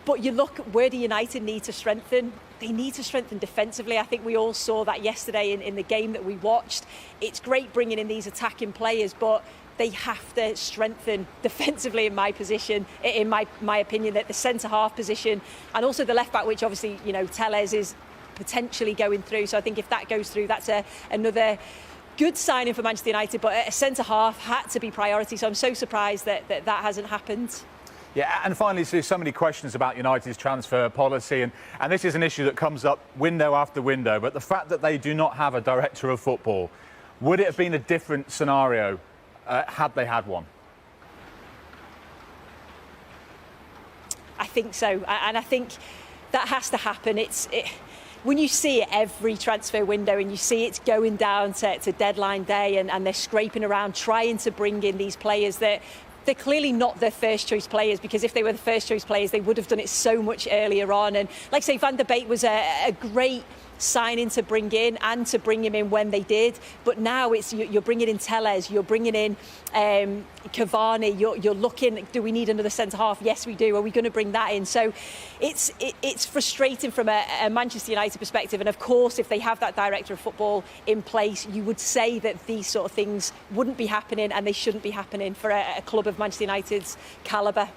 But you look, where do United need to strengthen? They need to strengthen defensively. I think we all saw that yesterday in the game that we watched. It's great bringing in these attacking players, but they have to strengthen defensively in my opinion, that the centre-half position and also the left-back, which obviously, you know, Telles is potentially going through. So I think if that goes through, that's another good signing for Manchester United. But a centre-half had to be priority. So I'm so surprised that hasn't happened. Yeah, and finally, Sue, so many questions about United's transfer policy, and this is an issue that comes up window after window, but the fact that they do not have a director of football, would it have been a different scenario had they had one? I think so, and I think that has to happen. When you see it every transfer window and you see it's going down to deadline day and they're scraping around trying to bring in these players that they're clearly not their first choice players, because if they were the first choice players, they would have done it so much earlier on. And like I say, Van der Beek was a great signing to bring in and to bring him in when they did. But now you're bringing in Telles, you're bringing in Cavani, you're looking, do we need another centre-half? Yes, we do. Are we going to bring that in? So it's frustrating from a Manchester United perspective. And of course, if they have that director of football in place, you would say that these sort of things wouldn't be happening and they shouldn't be happening for a club of Manchester United's calibre.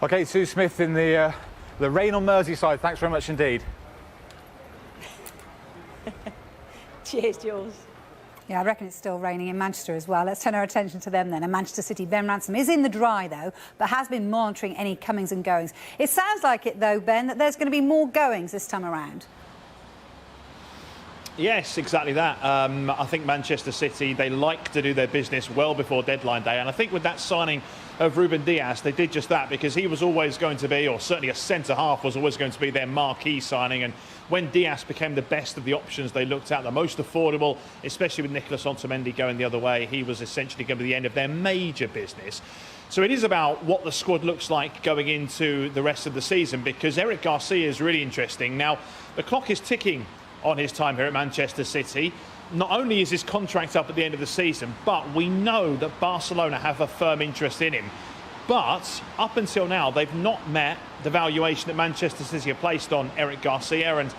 OK, Sue Smith in the rain on Merseyside. Thanks very much indeed. Cheers, Jules. Yeah, I reckon it's still raining in Manchester as well. Let's turn our attention to them then. And Manchester City, Ben Ransom is in the dry, though, but has been monitoring any comings and goings. It sounds like it, though, Ben, that there's going to be more goings this time around. Yes, exactly that. I think Manchester City, they like to do their business well before deadline day. And I think with that signing of Ruben Dias, they did just that, because he was always going to be, or certainly a centre-half was always going to be their marquee signing. And when Dias became the best of the options they looked at, the most affordable, especially with Nicolas Otamendi going the other way, he was essentially going to be the end of their major business. So it is about what the squad looks like going into the rest of the season, because Eric Garcia is really interesting. Now, the clock is ticking on his time here at Manchester City. Not only is his contract up at the end of the season, but we know that Barcelona have a firm interest in him. But up until now, they've not met the valuation that Manchester City have placed on Eric Garcia and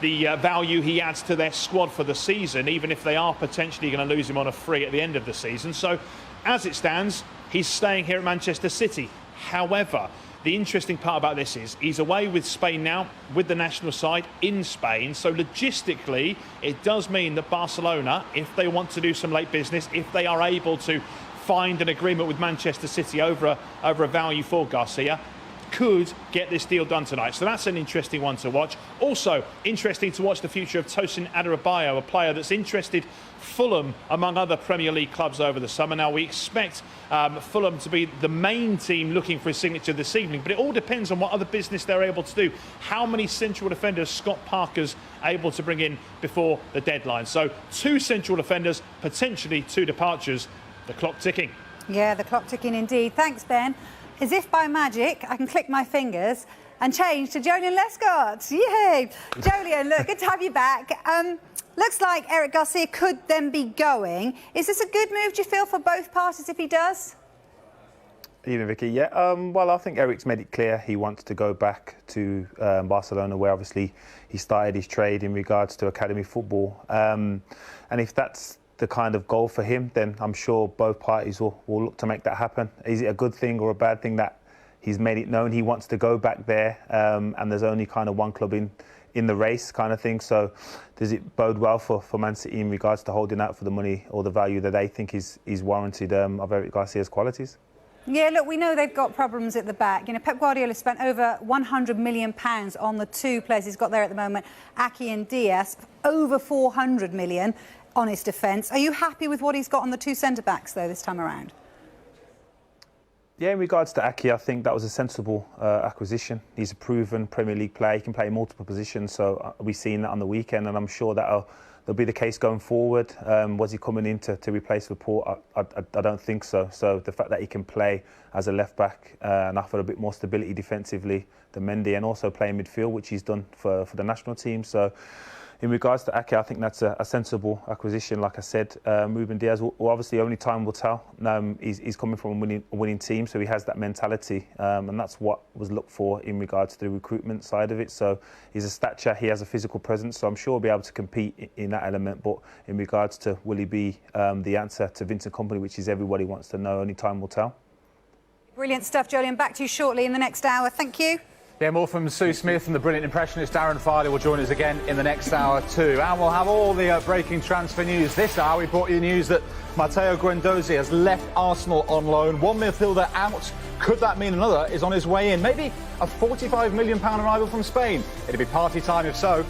the value he adds to their squad for the season, even if they are potentially going to lose him on a free at the end of the season. So, as it stands, he's staying here at Manchester City. However, the interesting part about this is he's away with Spain now, with the national side in Spain. So logistically, it does mean that Barcelona, if they want to do some late business, if they are able to find an agreement with Manchester City over a value for Garcia, could get this deal done tonight. So that's an interesting one to watch. Also, interesting to watch the future of Tosin Adarabioyo, a player that's interested Fulham, among other Premier League clubs over the summer. Now, we expect Fulham to be the main team looking for his signature this evening, but it all depends on what other business they're able to do. How many central defenders Scott Parker's able to bring in before the deadline. So 2 central defenders, potentially 2 departures. The clock ticking. Yeah, the clock ticking indeed. Thanks, Ben. As if by magic, I can click my fingers and change to Jolyon Lescott. Yay! Jolyon, look, good to have you back. Looks like Eric Garcia could then be going. Is this a good move, do you feel, for both parties if he does? Evening, Vicky. Yeah, well, I think Eric's made it clear he wants to go back to Barcelona, where obviously he started his trade in regards to academy football. And if that's the kind of goal for him, then I'm sure both parties will look to make that happen. Is it a good thing or a bad thing that he's made it known he wants to go back there, and there's only kind of one club in the race kind of thing? So does it bode well for Man City in regards to holding out for the money or the value that they think is warranted of Eric Garcia's qualities? Yeah, look, we know they've got problems at the back. You know, Pep Guardiola spent over £100 million on the 2 players he's got there at the moment, Aki and Diaz, over £400 million on his defence. Are you happy with what he's got on the 2 centre-backs, though, this time around? Yeah, in regards to Aki, I think that was a sensible acquisition. He's a proven Premier League player. He can play multiple positions, so we've seen that on the weekend, and I'm sure that'll be the case going forward. Was he coming in to replace Laporte? I don't think so. So the fact that he can play as a left-back and offer a bit more stability defensively than Mendy, and also play in midfield, which he's done for the national team. So in regards to Ake, I think that's a sensible acquisition. Like I said, Ruben Diaz, well, obviously only time will tell. He's coming from a winning team, so he has that mentality, and that's what was looked for in regards to the recruitment side of it. So he's a stature, he has a physical presence, so I'm sure he'll be able to compete in that element. But in regards to will he be the answer to Vincent Kompany, which is everybody wants to know, only time will tell. Brilliant stuff, Jolyon. Back to you shortly in the next hour. Thank you. Yeah, more from Sue Smith and the brilliant impressionist Darren Farley will join us again in the next hour too. And we'll have all the breaking transfer news. This hour we brought you news that Matteo Guendouzi has left Arsenal on loan. One midfielder out. Could that mean another is on his way in? Maybe a £45 million arrival from Spain. It'll be party time if so.